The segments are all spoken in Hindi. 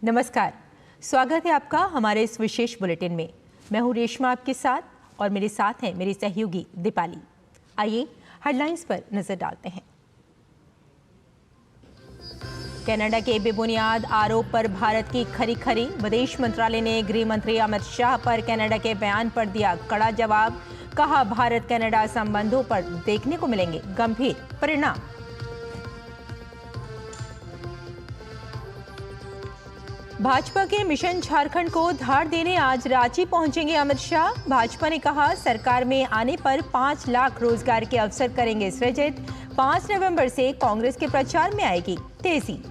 नमस्कार, स्वागत है आपका हमारे इस विशेष बुलेटिन में। मैं हूं रेशमा आपके साथ और मेरे साथ हैं मेरी सहयोगी दीपाली। आइए हेडलाइंस पर नजर डालते हैं। कनाडा के बेबुनियाद आरोप पर भारत की खरी। विदेश मंत्रालय ने गृह मंत्री अमित शाह पर कनाडा के बयान पर दिया कड़ा जवाब। कहा, भारत कनाडा संबंधों पर देखने को मिलेंगे गंभीर परिणाम। भाजपा के मिशन झारखंड को धार देने आज रांची पहुंचेंगे अमित शाह। भाजपा ने कहा, सरकार में आने पर 5 लाख रोजगार के अवसर करेंगे सृजित। 5 नवंबर से कांग्रेस के प्रचार में आएगी तेजी।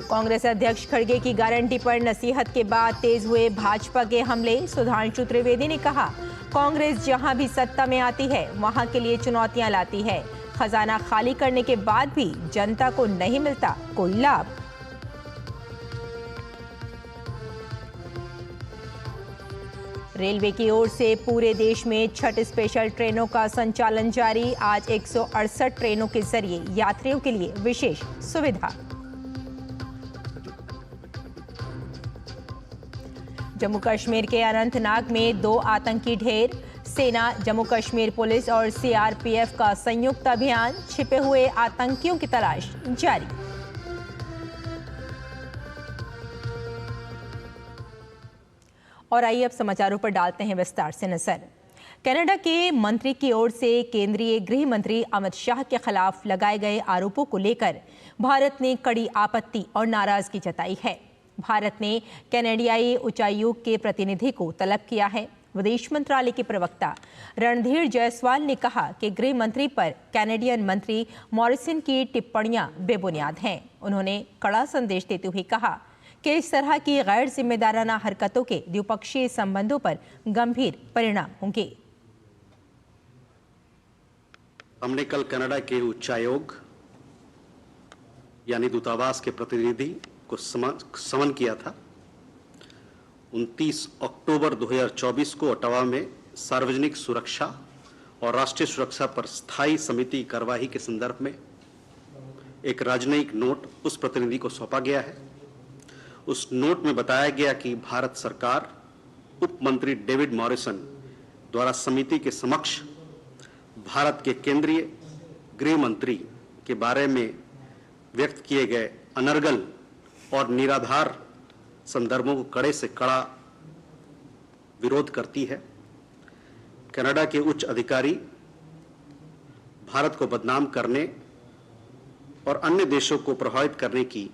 कांग्रेस अध्यक्ष खड़गे की गारंटी पर नसीहत के बाद तेज हुए भाजपा के हमले। सुधांशु त्रिवेदी ने कहा, कांग्रेस जहां भी सत्ता में आती है वहां के लिए चुनौतियां लाती है। खजाना खाली करने के बाद भी जनता को नहीं मिलता कोई लाभ। रेलवे की ओर से पूरे देश में 6 स्पेशल ट्रेनों का संचालन जारी। आज 168 ट्रेनों के जरिए यात्रियों के लिए विशेष सुविधा। जम्मू कश्मीर के अनंतनाग में 2 आतंकी ढेर। सेना, जम्मू कश्मीर पुलिस और सीआरपीएफ का संयुक्त अभियान। छिपे हुए आतंकियों की तलाश जारी। और आइए अब समाचारों पर डालते हैं विस्तार से नजर। कनाडा के मंत्री की ओर से केंद्रीय गृह मंत्री अमित शाह के खिलाफ लगाए गए आरोपों को लेकर भारत ने कड़ी आपत्ति और नाराजगी जताई है। भारत ने कनाडियाई उच्चायुक्त के प्रतिनिधि को तलब किया है। विदेश मंत्रालय के प्रवक्ता रणधीर जायसवाल ने कहा कि गृह मंत्री पर कैनेडियन मंत्री मॉरिसन की टिप्पणियां बेबुनियाद हैं। उन्होंने कड़ा संदेश देते हुए कहा कि इस तरह की गैर जिम्मेदाराना हरकतों के द्विपक्षीय संबंधों पर गंभीर परिणाम होंगे। हमने कल कनाडा के उच्चायोग यानी दूतावास के प्रतिनिधि को समन किया था। 29 अक्टूबर 2024 को ओटावा में सार्वजनिक सुरक्षा और राष्ट्रीय सुरक्षा पर स्थायी समिति कार्यवाही के संदर्भ में एक राजनयिक नोट उस प्रतिनिधि को सौंपा गया है। उस नोट में बताया गया कि भारत सरकार उप मंत्री डेविड मॉरिसन द्वारा समिति के समक्ष भारत के केंद्रीय गृह मंत्री के बारे में व्यक्त किए गए अनर्गल और निराधार संदर्भों को कड़े से कड़ा विरोध करती है। कनाडा के उच्च अधिकारी भारत को बदनाम करने और अन्य देशों को प्रभावित करने की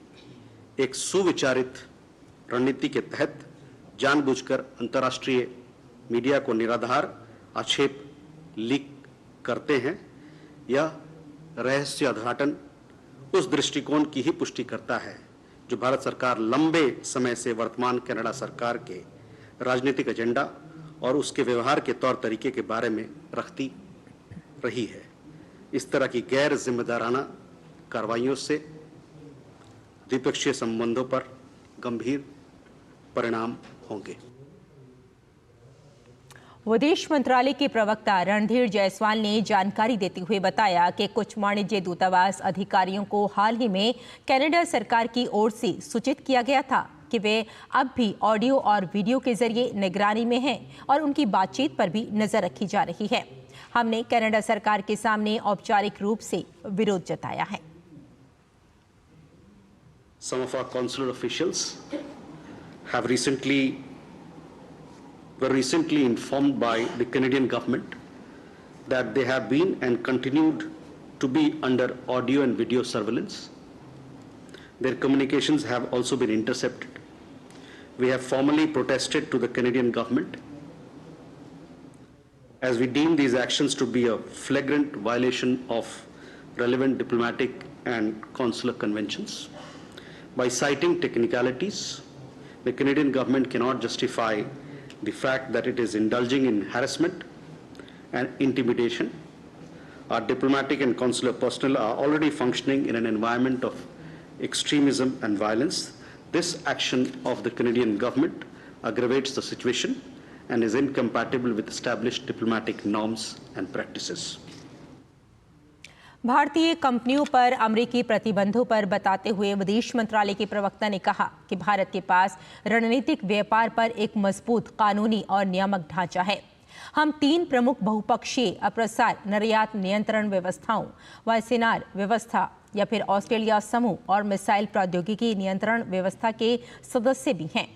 एक सुविचारित रणनीति के तहत जानबूझकर अंतर्राष्ट्रीय मीडिया को निराधार आक्षेप लीक करते हैं। यह रहस्य उद्घाटन उस दृष्टिकोण की ही पुष्टि करता है जो भारत सरकार लंबे समय से वर्तमान कनाडा सरकार के राजनीतिक एजेंडा और उसके व्यवहार के तौर तरीके के बारे में रखती रही है। इस तरह की गैर जिम्मेदाराना कार्रवाइयों से द्विपक्षीय संबंधों पर गंभीर परिणाम होंगे। विदेश मंत्रालय के प्रवक्ता रणधीर जायसवाल ने जानकारी देते हुए बताया कि कुछ वाणिज्य दूतावास अधिकारियों को हाल ही में कनाडा सरकार की ओर से सूचित किया गया था कि वे अब भी ऑडियो और वीडियो के जरिए निगरानी में हैं और उनकी बातचीत पर भी नजर रखी जा रही है। हमने कनाडा सरकार के सामने औपचारिक रूप से विरोध जताया है। Some of our consular officials were recently informed by the Canadian government that they have been and continued to be under audio and video surveillance. Their communications have also been intercepted. We have formally protested to the Canadian government as we deem these actions to be a flagrant violation of relevant diplomatic and consular conventions. By citing technicalities, the Canadian government cannot justify the fact that it is indulging in harassment and intimidation. Our diplomatic and consular personnel are already functioning in an environment of extremism and violence. This action of the Canadian government aggravates the situation and is incompatible with established diplomatic norms and practices. भारतीय कंपनियों पर अमेरिकी प्रतिबंधों पर बताते हुए विदेश मंत्रालय के प्रवक्ता ने कहा कि भारत के पास रणनीतिक व्यापार पर एक मजबूत कानूनी और नियामक ढांचा है। हम 3 प्रमुख बहुपक्षीय अप्रसार निर्यात नियंत्रण व्यवस्थाओं, वायुसेना व्यवस्था या फिर ऑस्ट्रेलिया समूह और मिसाइल प्रौद्योगिकी नियंत्रण व्यवस्था के सदस्य भी हैं।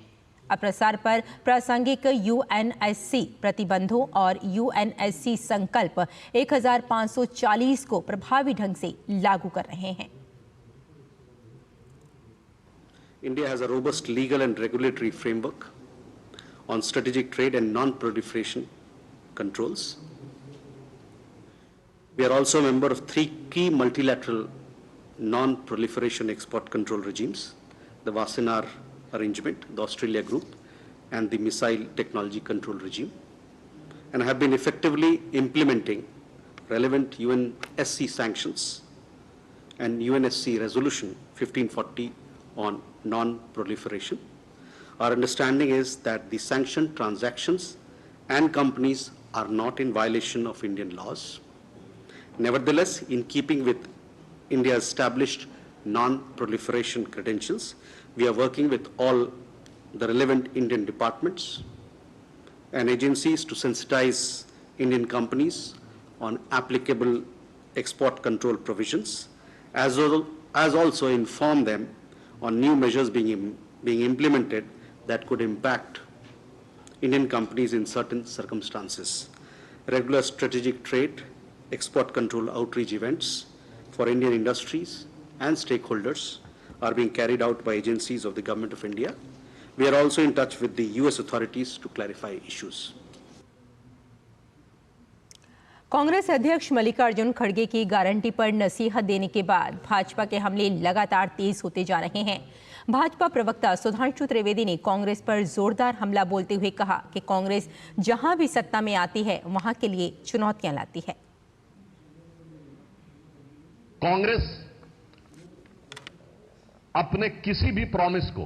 अप्रसार पर प्रासंगिक यूएनएससी प्रतिबंधों और यूएनएससी संकल्प 1540 को प्रभावी ढंग से लागू कर रहे हैं। India has a robust legal and regulatory framework on strategic trade and non-proliferation controls. We are also a member of 3 key multilateral non-proliferation export control regimes: the Wassenaar Arrangement, the Australia Group, and the Missile Technology Control Regime, and have been effectively implementing relevant UNSC sanctions and UNSC Resolution 1540 on non-proliferation. Our understanding is that the sanctioned transactions and companies are not in violation of Indian laws. Nevertheless, in keeping with India's established non-proliferation credentials, we are working with all the relevant Indian departments and agencies to sensitize Indian companies on applicable export control provisions, as also inform them on new measures being implemented that could impact Indian companies in certain circumstances. Regular strategic trade, export control outreach events for Indian industries and stakeholders are being carried out by agencies of the Government of India. We are also in touch with the US authorities to clarify issues. Congress अध्यक्ष मल्लिकार्जुन खड़गे की गारंटी पर नसीहत देने के बाद भाजपा के हमले लगातार तेज होते जा रहे हैं। भाजपा प्रवक्ता सुधांशु त्रिवेदी ने कांग्रेस पर जोरदार हमला बोलते हुए कहा कि कांग्रेस जहां भी सत्ता में आती है वहां के लिए चुनौतियां लाती है। कांग्रेस अपने किसी भी प्रॉमिस को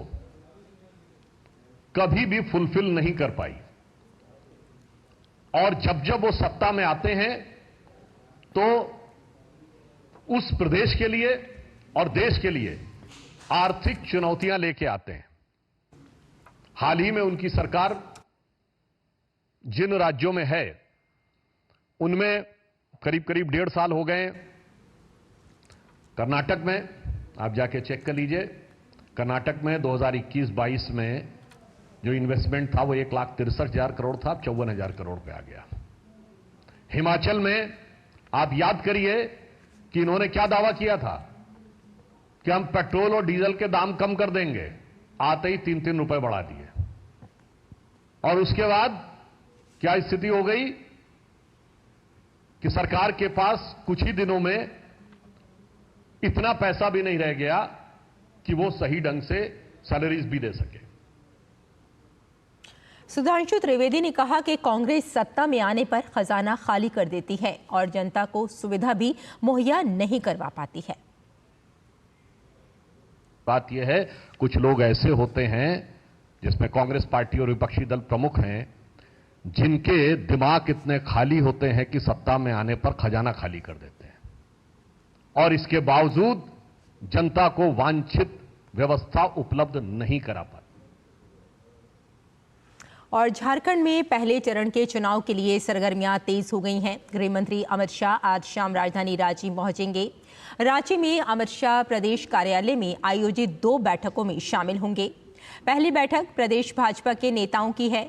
कभी भी फुलफिल नहीं कर पाई, और जब वो सत्ता में आते हैं तो उस प्रदेश के लिए और देश के लिए आर्थिक चुनौतियां लेके आते हैं। हाल ही में उनकी सरकार जिन राज्यों में है उनमें करीब करीब 1.5 साल हो गए। कर्नाटक में आप जाके चेक कर लीजिए, कर्नाटक में 2021-22 में जो इन्वेस्टमेंट था वो 1,63,000 करोड़ था, अब 54,000 करोड़ पे आ गया। हिमाचल में आप याद करिए कि इन्होंने क्या दावा किया था कि हम पेट्रोल और डीजल के दाम कम कर देंगे, आते ही 3-3 रुपए बढ़ा दिए। और उसके बाद क्या स्थिति हो गई कि सरकार के पास कुछ ही दिनों में इतना पैसा भी नहीं रह गया कि वो सही ढंग से सैलरीज भी दे सके। सुधांशु त्रिवेदी ने कहा कि कांग्रेस सत्ता में आने पर खजाना खाली कर देती है और जनता को सुविधा भी मुहैया नहीं करवा पाती है। बात यह है, कुछ लोग ऐसे होते हैं जिसमें कांग्रेस पार्टी और विपक्षी दल प्रमुख हैं, जिनके दिमाग इतने खाली होते हैं कि सत्ता में आने पर खजाना खाली कर देते हैं और इसके बावजूद जनता को वांछित व्यवस्था उपलब्ध नहीं करा पाते। और झारखंड में पहले चरण के चुनाव के लिए सरगर्मियां तेज हो गई हैं। गृह मंत्री अमित शाह आज शाम राजधानी रांची पहुंचेंगे। रांची में अमित शाह प्रदेश कार्यालय में आयोजित 2 बैठकों में शामिल होंगे। पहली बैठक प्रदेश भाजपा के नेताओं की है।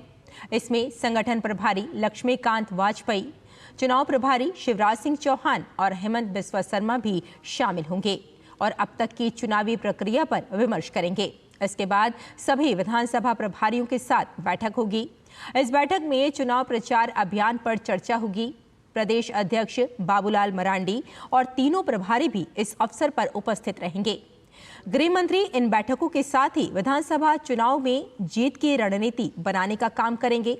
इसमें संगठन प्रभारी लक्ष्मीकांत वाजपेयी, चुनाव प्रभारी शिवराज सिंह चौहान और हेमंत बिस्वा शर्मा भी शामिल होंगे और अब तक की चुनावी प्रक्रिया पर विमर्श करेंगे। इसके बाद सभी विधानसभा प्रभारियों के साथ बैठक होगी। इस बैठक में चुनाव प्रचार अभियान पर चर्चा होगी। प्रदेश अध्यक्ष बाबूलाल मरांडी और तीनों प्रभारी भी इस अवसर पर उपस्थित रहेंगे। गृह मंत्री इन बैठकों के साथ ही विधानसभा चुनाव में जीत की रणनीति बनाने का काम करेंगे।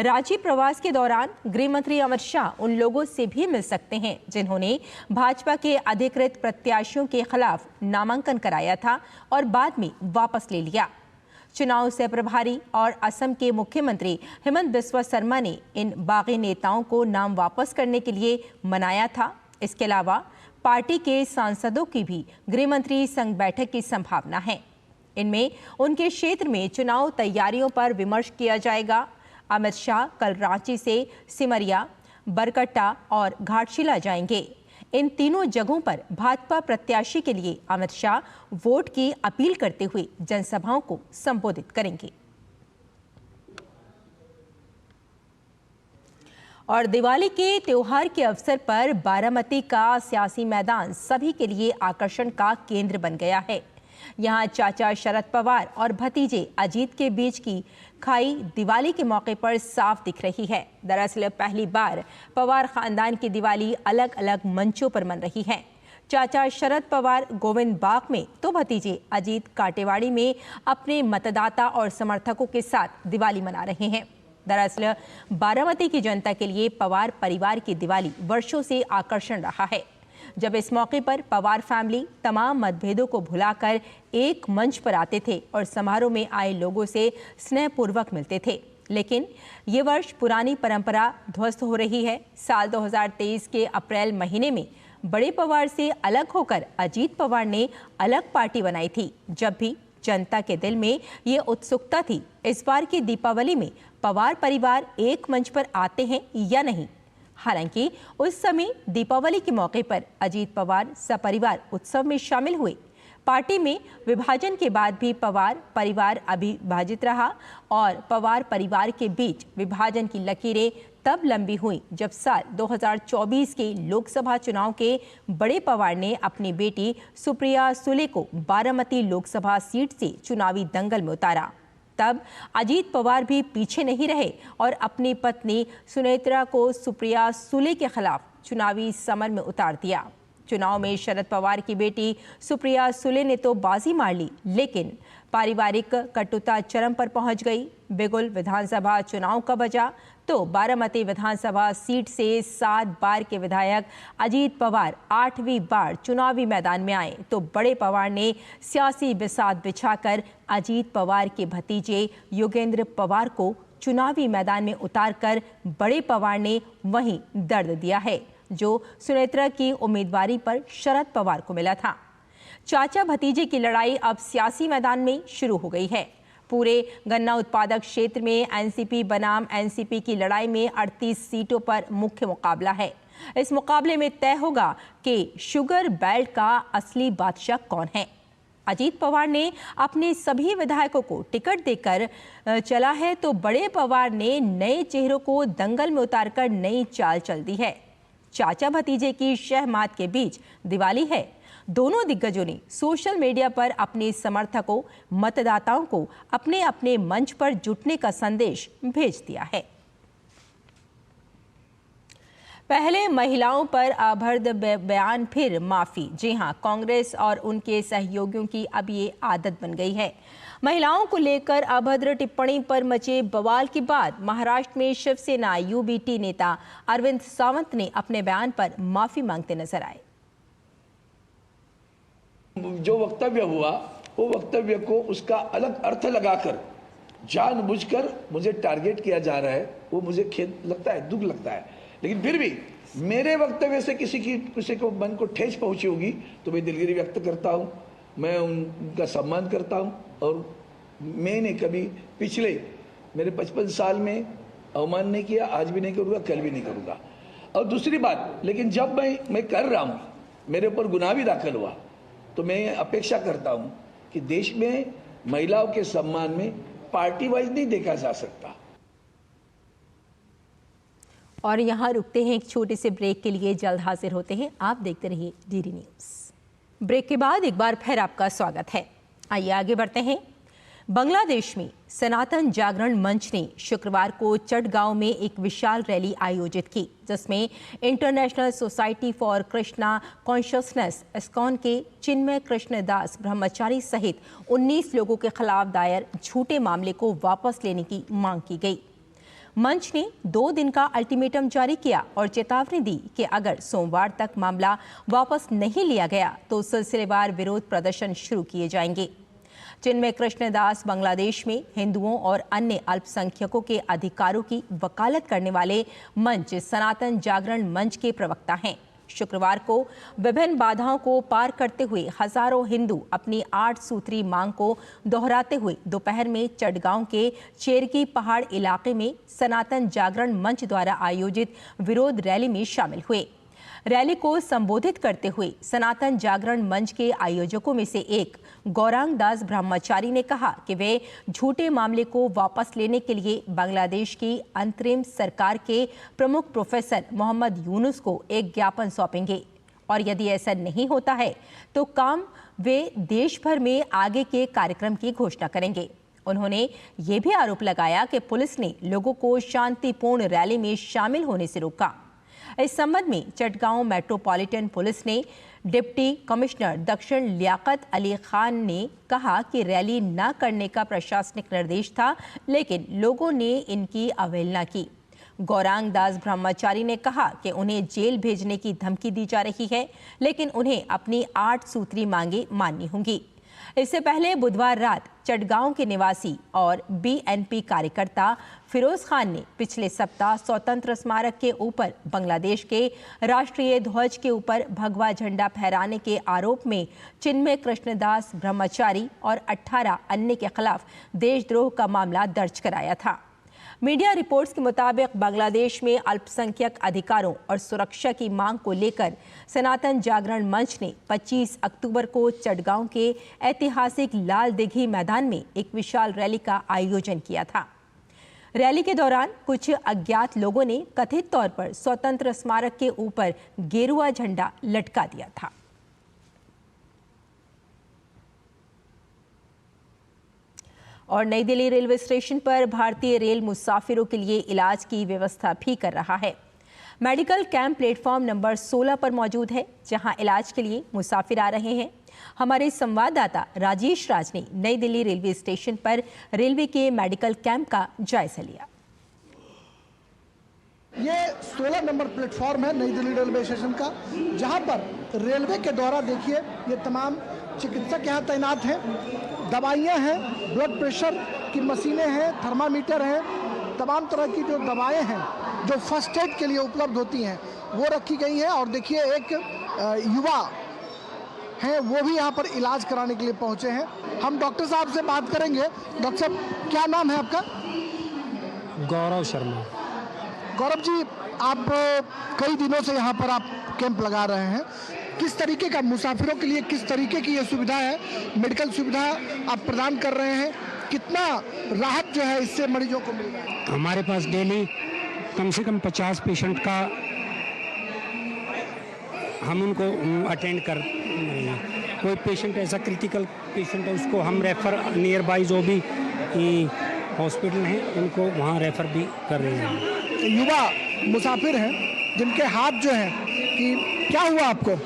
रांची प्रवास के दौरान गृह मंत्री अमित शाह उन लोगों से भी मिल सकते हैं जिन्होंने भाजपा के अधिकृत प्रत्याशियों के खिलाफ नामांकन कराया था और बाद में वापस ले लिया। चुनाव से प्रभारी और असम के मुख्यमंत्री हेमंत बिस्वा शर्मा ने इन बागी नेताओं को नाम वापस करने के लिए मनाया था। इसके अलावा पार्टी के सांसदों की भी गृह मंत्री संग बैठक की संभावना है। इनमें उनके क्षेत्र में चुनाव तैयारियों पर विमर्श किया जाएगा। अमित शाह कल रांची से सिमरिया, बरकट्टा और घाटशिला जाएंगे। इन तीनों जगहों पर भाजपा प्रत्याशी के लिए अमित शाह वोट की अपील करते हुए जनसभाओं को संबोधित करेंगे। और दिवाली के त्योहार के अवसर पर बारामती का सियासी मैदान सभी के लिए आकर्षण का केंद्र बन गया है। यहाँ चाचा शरद पवार और भतीजे अजीत के बीच की खाई दिवाली के मौके पर साफ दिख रही है। दरअसल पहली बार पवार खानदान की दिवाली अलग अलग मंचों पर मन रही है। चाचा शरद पवार गोविंद बाग में तो भतीजे अजीत काटेवाड़ी में अपने मतदाता और समर्थकों के साथ दिवाली मना रहे हैं। दरअसल बारामती की जनता के लिए पवार परिवार की दिवाली वर्षों से आकर्षण रहा है। जब इस मौके पर पवार फैमिली तमाम मतभेदों को भुलाकर एक मंच पर आते थे और समारोह में आए लोगों से स्नेहपूर्वक मिलते थे। लेकिन ये वर्ष पुरानी परंपरा ध्वस्त हो रही है। साल 2023 के अप्रैल महीने में बड़े पवार से अलग होकर अजीत पवार ने अलग पार्टी बनाई थी। जब भी जनता के दिल में ये उत्सुकता थी इस बार की दीपावली में पवार परिवार एक मंच पर आते हैं या नहीं। हालांकि उस समय दीपावली के मौके पर अजीत पवार सपरिवार उत्सव में शामिल हुए। पार्टी में विभाजन के बाद भी पवार परिवार अविभाजित रहा और पवार परिवार के बीच विभाजन की लकीरें तब लंबी हुई जब साल 2024 के लोकसभा चुनाव के बड़े पवार ने अपनी बेटी सुप्रिया सुले को बारामती लोकसभा सीट से चुनावी दंगल में उतारा। तब अजीत पवार भी पीछे नहीं रहे और अपनी पत्नी सुनेत्रा को सुप्रिया सुले के खिलाफ चुनावी समर में उतार दिया। चुनाव में शरद पवार की बेटी सुप्रिया सुले ने तो बाजी मार ली, लेकिन पारिवारिक कटुता चरम पर पहुंच गई। बिगुल विधानसभा चुनाव का बजा तो बारामती विधानसभा सीट से 7 बार के विधायक अजीत पवार 8वीं बार चुनावी मैदान में आए तो बड़े पवार ने सियासी बिसात बिछाकर अजीत पवार के भतीजे योगेंद्र पवार को चुनावी मैदान में उतारकर बड़े पवार ने वहीं दर्द दिया है जो सुनेत्रा की उम्मीदवारी पर शरद पवार को मिला था। चाचा भतीजे की लड़ाई अब सियासी मैदान में शुरू हो गई है। पूरे गन्ना उत्पादक क्षेत्र में एनसीपी बनाम एनसीपी की लड़ाई में 38 सीटों पर मुख्य मुकाबला है। इस मुकाबले में तय होगा कि शुगर बेल्ट का असली बादशाह कौन है। अजीत पवार ने अपने सभी विधायकों को टिकट देकर चला है तो बड़े पवार ने नए चेहरों को दंगल में उतारकर नई चाल चल दी है। चाचा भतीजे की शहमात के बीच दिवाली है। दोनों दिग्गजों ने सोशल मीडिया पर अपने समर्थकों मतदाताओं को अपने अपने मंच पर जुटने का संदेश भेज दिया है। पहले महिलाओं पर अभद्र बयान फिर माफी। जी हां, कांग्रेस और उनके सहयोगियों की अब ये आदत बन गई है। महिलाओं को लेकर अभद्र टिप्पणी पर मचे बवाल के बाद महाराष्ट्र में शिवसेना यूबीटी नेता अरविंद सावंत ने अपने बयान पर माफी मांगते नजर आए। जो वक्तव्य हुआ वो वक्तव्य को उसका अलग अर्थ लगाकर जानबूझकर मुझे टारगेट किया जा रहा है, वो मुझे खेद लगता है, दुख लगता है। लेकिन फिर भी मेरे वक्तव्य से किसी को मन को ठेस पहुंची होगी तो मैं दिलगिरी व्यक्त करता हूं, मैं उनका सम्मान करता हूं। और मैंने कभी पिछले मेरे 55 साल में अवमान नहीं किया, आज भी नहीं करूँगा, कल भी नहीं करूँगा। और दूसरी बात, लेकिन जब मैं कर रहा हूँ, मेरे ऊपर गुनाह भी दाखिल हुआ तो मैं अपेक्षा करता हूँ कि देश में महिलाओं के सम्मान में पार्टी वाइज नहीं देखा जा सकता। और यहाँ रुकते हैं एक छोटे से ब्रेक के लिए, जल्द हाजिर होते हैं। आप देखते रहिए डीडी न्यूज़। ब्रेक के बाद एक बार फिर आपका स्वागत है। आइए आगे बढ़ते हैं। बांग्लादेश में सनातन जागरण मंच ने शुक्रवार को चटगांव में एक विशाल रैली आयोजित की जिसमें international society for Krishna consciousness ISKCON के चिन्मय कृष्ण दास ब्रह्मचारी सहित 19 लोगों के खिलाफ दायर झूठे मामले को वापस लेने की मांग की गई। मंच ने 2 दिन का अल्टीमेटम जारी किया और चेतावनी दी कि अगर सोमवार तक मामला वापस नहीं लिया गया तो सिलसिलेवार विरोध प्रदर्शन शुरू किए जाएंगे। चिन्मय कृष्णदास बांग्लादेश में हिंदुओं और अन्य अल्पसंख्यकों के अधिकारों की वकालत करने वाले मंच सनातन जागरण मंच के प्रवक्ता हैं। शुक्रवार को विभिन्न बाधाओं को पार करते हुए हजारों हिंदू अपनी 8 सूत्री मांग को दोहराते हुए दोपहर में चटगांव के चेरगी पहाड़ इलाके में सनातन जागरण मंच द्वारा आयोजित विरोध रैली में शामिल हुए। रैली को संबोधित करते हुए सनातन जागरण मंच के आयोजकों में से एक गौरांग दास ब्रह्मचारी ने कहा कि वे झूठे मामले को वापस लेने के लिए बांग्लादेश की अंतरिम सरकार के प्रमुख प्रोफेसर मोहम्मद यूनुस को एक ज्ञापन सौंपेंगे और यदि ऐसा नहीं होता है तो वे देश भर में आगे के कार्यक्रम की घोषणा करेंगे। उन्होंने ये भी आरोप लगाया कि पुलिस ने लोगों को शांतिपूर्ण रैली में शामिल होने से रोका। इस संबंध में चटगांव मेट्रोपॉलिटन पुलिस ने डिप्टी कमिश्नर दक्षिण लियाकत अली खान ने कहा कि रैली न करने का प्रशासनिक निर्देश था, लेकिन लोगों ने इनकी अवहेलना की। गौरांग दास ब्रह्मचारी ने कहा कि उन्हें जेल भेजने की धमकी दी जा रही है, लेकिन उन्हें अपनी 8 सूत्री मांगे माननी होंगी। इससे पहले बुधवार रात चटगांव के निवासी और बीएनपी कार्यकर्ता फिरोज खान ने पिछले सप्ताह स्वतंत्र स्मारक के ऊपर बांग्लादेश के राष्ट्रीय ध्वज के ऊपर भगवा झंडा फहराने के आरोप में चिन्मय कृष्णदास ब्रह्मचारी और 18 अन्य के खिलाफ देशद्रोह का मामला दर्ज कराया था। मीडिया रिपोर्ट्स के मुताबिक बांग्लादेश में अल्पसंख्यक अधिकारों और सुरक्षा की मांग को लेकर सनातन जागरण मंच ने 25 अक्टूबर को चटगांव के ऐतिहासिक लाल दिघी मैदान में एक विशाल रैली का आयोजन किया था। रैली के दौरान कुछ अज्ञात लोगों ने कथित तौर पर स्वतंत्र स्मारक के ऊपर गेरुआ झंडा लटका दिया था। और नई दिल्ली रेलवे स्टेशन पर भारतीय रेल मुसाफिरों के लिए इलाज की व्यवस्था भी कर रहा है। मेडिकल कैंप प्लेटफॉर्म नंबर 16 पर मौजूद है, जहां इलाज के लिए मुसाफिर आ रहे हैं। हमारे संवाददाता राजेश राज ने नई दिल्ली रेलवे स्टेशन पर रेलवे के मेडिकल कैंप का जायजा लिया। ये 16 नंबर प्लेटफॉर्म है नई दिल्ली रेलवे स्टेशन का, जहां पर रेलवे के द्वारा देखिए ये तमाम चिकित्सक यहाँ तैनात हैं, दवाइयाँ हैं, ब्लड प्रेशर की मशीनें हैं, थर्मामीटर हैं, तमाम तरह की जो दवाएं हैं जो फर्स्ट एड के लिए उपलब्ध होती हैं वो रखी गई हैं। और देखिए एक युवा हैं, वो भी यहाँ पर इलाज कराने के लिए पहुँचे हैं। हम डॉक्टर साहब से बात करेंगे। डॉक्टर साहब, क्या नाम है आपका? गौरव शर्मा। गौरव जी, आप कई दिनों से यहाँ पर आप कैंप लगा रहे हैं, किस तरीके का मुसाफिरों के लिए किस तरीके की ये सुविधा है, मेडिकल सुविधा आप प्रदान कर रहे हैं, कितना राहत जो है इससे मरीजों को मिल रहा है? हमारे पास डेली कम से कम 50 पेशेंट का हम उनको अटेंड कर रहे हैं। कोई पेशेंट ऐसा क्रिटिकल पेशेंट है उसको हम रेफ़र नियर बाई जो भी हॉस्पिटल हैं उनको वहाँ रेफ़र भी कर रहे हैं। युवा मुसाफिर हैं जिनके हाथ जो हैं कि क्या हुआ आपको?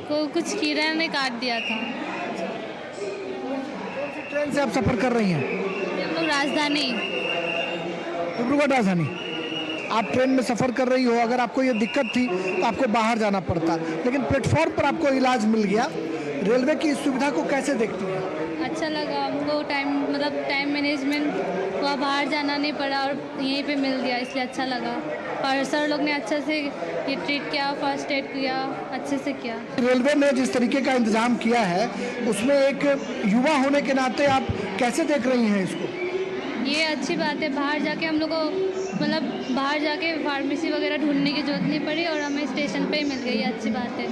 कुछ कीड़ा ने काट दिया था। ट्रेन से आप सफर कर रही हैं? हम लोग राजधानी। डिब्रूगढ़ राजधानी। आप ट्रेन में सफर कर रही हो, अगर आपको ये दिक्कत थी तो आपको बाहर जाना पड़ता, लेकिन प्लेटफॉर्म पर आपको इलाज मिल गया। रेलवे की इस सुविधा को कैसे देखती हैं? अच्छा लगा हमको, टाइम मैनेजमेंट हुआ, बाहर जाना नहीं पड़ा और यहीं पे मिल गया, इसलिए अच्छा लगा। और सर लोग ने अच्छे से ये ट्रीट किया, फर्स्ट एड किया, अच्छे से किया। रेलवे ने जिस तरीके का इंतजाम किया है उसमें एक युवा होने के नाते आप कैसे देख रही हैं इसको? ये अच्छी बात है, बाहर जाके हम लोग को बाहर जाके फार्मेसी वगैरह ढूंढने की जरूरत नहीं पड़ी और हमें स्टेशन पे ही मिल गई, अच्छी बात है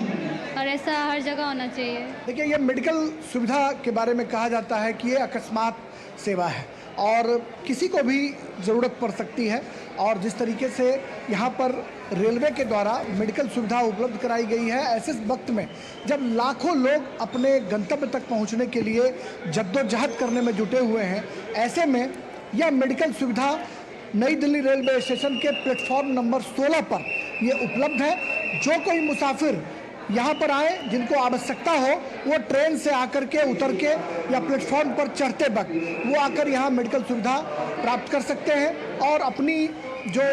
और ऐसा हर जगह होना चाहिए। देखिए, ये मेडिकल सुविधा के बारे में कहा जाता है कि ये अकस्मात सेवा है और किसी को भी ज़रूरत पड़ सकती है, और जिस तरीके से यहाँ पर रेलवे के द्वारा मेडिकल सुविधा उपलब्ध कराई गई है, ऐसे वक्त में जब लाखों लोग अपने गंतव्य तक पहुँचने के लिए जद्दोजहद करने में जुटे हुए हैं, ऐसे में यह मेडिकल सुविधा नई दिल्ली रेलवे स्टेशन के प्लेटफॉर्म नंबर 16 पर ये उपलब्ध है। जो कोई मुसाफिर यहाँ पर आए जिनको आवश्यकता हो, वो ट्रेन से आकर के उतर के या प्लेटफॉर्म पर चढ़ते वक्त वो आकर यहाँ मेडिकल सुविधा प्राप्त कर सकते हैं और अपनी जो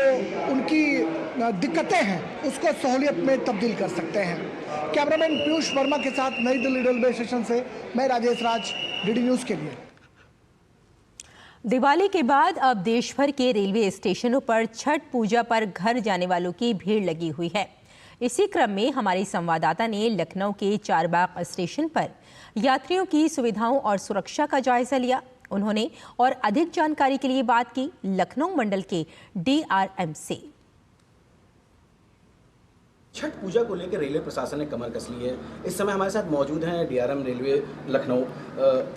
उनकी दिक्कतें हैं उसको सहूलियत में तब्दील कर सकते हैं। कैमरामैन पीयूष वर्मा के साथ नई दिल्ली रेलवे स्टेशन से मैं राजेश राज, डीडी न्यूज के लिए। दिवाली के बाद अब देश भर के रेलवे स्टेशनों पर छठ पूजा पर घर जाने वालों की भीड़ लगी हुई है। इसी क्रम में हमारी संवाददाता ने लखनऊ के चारबाग स्टेशन पर यात्रियों की सुविधाओं और सुरक्षा का जायजा लिया। उन्होंने और अधिक जानकारी के लिए बात की लखनऊ मंडल के DRM से। छठ पूजा को लेकर रेलवे प्रशासन ने कमर कस ली है। इस समय हमारे साथ मौजूद हैं DRM railway Lucknow.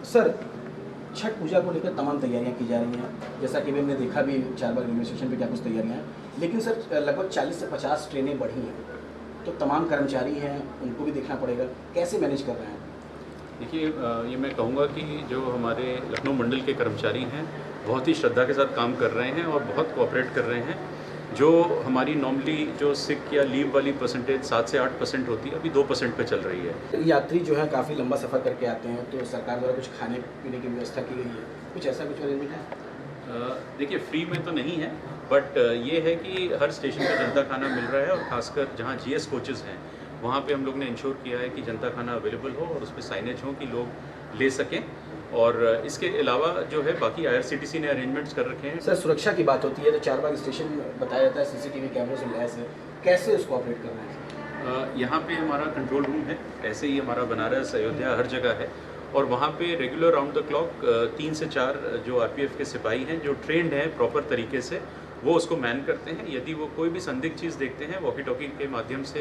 Sir, Chhath Puja को लेकर तमाम तैयारियां की जा रही हैं, जैसा कि हमने देखा भी चारबाग रेलवे स्टेशन पे क्या कुछ तैयारियां हैं, लेकिन सर लगभग 40 से 50 ट्रेनें बढ़ी हैं, तो तमाम कर्मचारी हैं, उनको भी देखना पड़ेगा, कैसे मैनेज कर रहे हैं? देखिए, ये मैं कहूँगा कि जो हमारे लखनऊ मंडल के कर्मचारी हैं बहुत ही श्रद्धा के साथ काम कर रहे हैं और बहुत कोऑपरेट कर रहे हैं। जो हमारी नॉर्मली जो सिक या लीव वाली परसेंटेज 7 से 8% होती है, अभी 2% पे चल रही है। यात्री जो है काफ़ी लंबा सफ़र करके आते हैं, तो सरकार द्वारा कुछ खाने पीने की व्यवस्था की गई है, कुछ ऐसा कुछ अरेंजमेंट है? देखिए, फ्री में तो नहीं है, बट ये है कि हर स्टेशन पे जनता खाना मिल रहा है और ख़ासकर जहाँ GS कोचेज़ हैं वहाँ पे हम लोग ने इंश्योर किया है कि जनता खाना अवेलेबल हो और उस पर साइनेज हो कि लोग ले सकें। और इसके अलावा जो है बाकी IRCTC ने अरेंजमेंट्स कर रखे हैं। सर, सुरक्षा की बात होती है तो चारबाग स्टेशन बताया जाता है CCTV कैमरों से लैस है, कैसे उसको ऑपरेट कर रहे हैं? यहाँ पे हमारा कंट्रोल रूम है, ऐसे ही हमारा बनारस, अयोध्या हर जगह है, और वहाँ पे रेगुलर राउंड द क्लॉक 3 से 4 जो RPF के सिपाही हैं जो ट्रेंड हैं प्रॉपर तरीके से, वो उसको मैन करते हैं। यदि वो कोई भी संदिग्ध चीज़ देखते हैं, वॉकी टॉकी के माध्यम से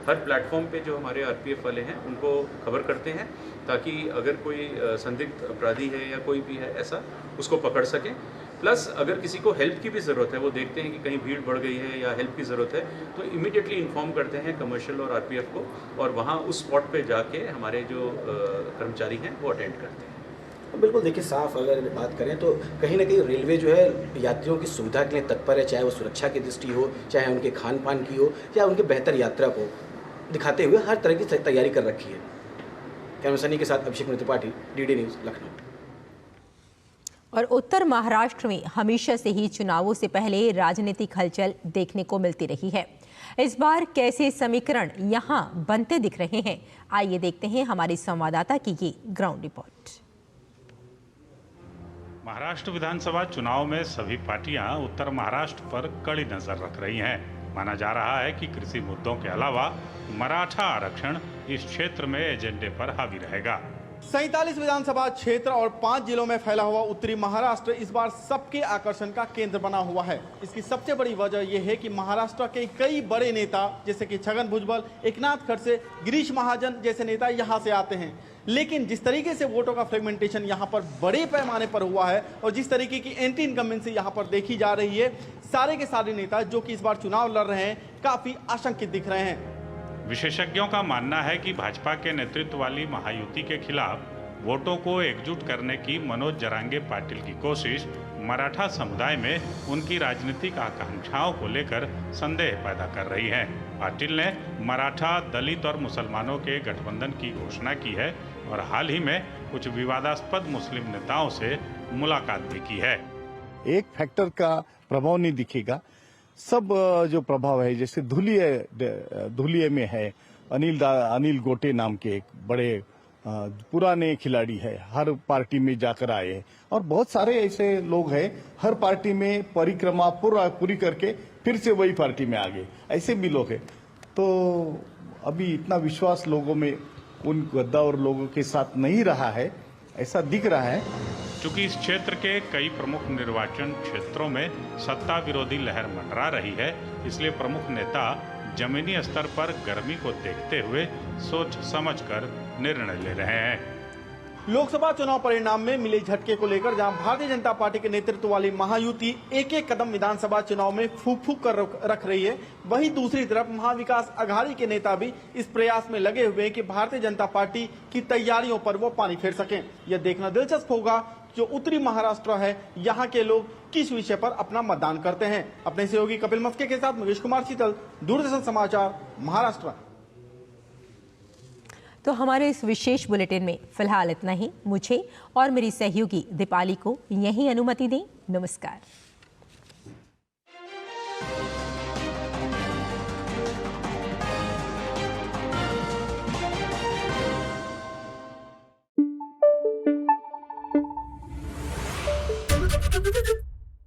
हर प्लेटफॉर्म पे जो हमारे RPF वाले हैं उनको खबर करते हैं, ताकि अगर कोई संदिग्ध अपराधी है या कोई भी है ऐसा, उसको पकड़ सकें। प्लस अगर किसी को हेल्प की भी ज़रूरत है, वो देखते हैं कि कहीं भीड़ बढ़ गई है या हेल्प की ज़रूरत है, तो इमीडिएटली इन्फॉर्म करते हैं कमर्शियल और RPF को, और वहाँ उस स्पॉट पे जाके हमारे जो कर्मचारी हैं वो अटेंड करते हैं। बिल्कुल, देखिए साफ अगर बात करें तो कहीं ना कहीं रेलवे जो है यात्रियों की सुविधा के लिए तत्पर है, चाहे वो सुरक्षा की दृष्टि हो, चाहे उनके खान पान की हो, या उनके बेहतर यात्रा को दिखाते हुए हर तरह की तैयारी कर रखी है। कैमरा सनी के साथ अभिषेक त्रिपाठी, DD न्यूज़ लखनऊ। और उत्तर महाराष्ट्र में हमेशा से ही चुनावों से पहले राजनीतिक हलचल देखने को मिलती रही है। इस बार कैसे समीकरण यहां बनते दिख रहे हैं, आइए देखते हैं हमारी संवाददाता की ये ग्राउंड रिपोर्ट। महाराष्ट्र विधानसभा चुनाव में सभी पार्टियां उत्तर महाराष्ट्र पर कड़ी नजर रख रही हैं। माना जा रहा है कि कृषि मुद्दों के अलावा मराठा आरक्षण इस क्षेत्र में एजेंडे पर हावी रहेगा। 47 विधानसभा क्षेत्र और 5 जिलों में फैला हुआ उत्तरी महाराष्ट्र इस बार सबके आकर्षण का केंद्र बना हुआ है। इसकी सबसे बड़ी वजह यह है कि महाराष्ट्र के कई बड़े नेता जैसे कि छगन भुजबल, एकनाथ खड़से, गिरीश महाजन जैसे नेता यहां से आते हैं। लेकिन जिस तरीके से वोटों का फ्रेगमेंटेशन यहां पर बड़े पैमाने पर हुआ है और जिस तरीके की एंटी इनकम्बेंसी यहां पर देखी जा रही है, सारे के सारे नेता जो कि इस बार चुनाव लड़ रहे हैं काफी आशंकित दिख रहे हैं। विशेषज्ञों का मानना है कि भाजपा के नेतृत्व वाली महायुति के खिलाफ वोटों को एकजुट करने की मनोज जरांगे पाटिल की कोशिश मराठा समुदाय में उनकी राजनीतिक आकांक्षाओं को लेकर संदेह पैदा कर रही है। पाटिल ने मराठा, दलित और मुसलमानों के गठबंधन की घोषणा की है और हाल ही में कुछ विवादास्पद मुस्लिम नेताओं से मुलाकात भी की है। एक फैक्टर का प्रभाव नहीं दिखेगा, सब जो प्रभाव है, जैसे धुलिये में है अनिल गोटे नाम के एक बड़े पुराने खिलाड़ी है, हर पार्टी में जाकर आए हैं, और बहुत सारे ऐसे लोग हैं हर पार्टी में परिक्रमा पूरी करके फिर से वही पार्टी में आ गए, ऐसे भी लोग हैं। तो अभी इतना विश्वास लोगों में उन गद्दार लोगों के साथ नहीं रहा है, ऐसा दिख रहा है। चूंकि इस क्षेत्र के कई प्रमुख निर्वाचन क्षेत्रों में सत्ता विरोधी लहर मंडरा रही है, इसलिए प्रमुख नेता जमीनी स्तर पर गर्मी को देखते हुए सोच समझकर निर्णय ले रहे हैं। लोकसभा चुनाव परिणाम में मिले झटके को लेकर जहां भारतीय जनता पार्टी के नेतृत्व वाली महायुति एक एक कदम विधानसभा चुनाव में फूक कर रख रही है, वहीं दूसरी तरफ महाविकास अघाड़ी के नेता भी इस प्रयास में लगे हुए हैं कि भारतीय जनता पार्टी की तैयारियों पर वो पानी फेर सकें। यह देखना दिलचस्प होगा जो उत्तरी महाराष्ट्र है, यहाँ के लोग किस विषय पर अपना मतदान करते हैं। अपने सहयोगी कपिल मस्के के साथ मुकेश कुमार शीतल, दूरदर्शन समाचार, महाराष्ट्र। तो हमारे इस विशेष बुलेटिन में फिलहाल इतना ही। मुझे और मेरी सहयोगी दीपाली को यहीं अनुमति दें। नमस्कार।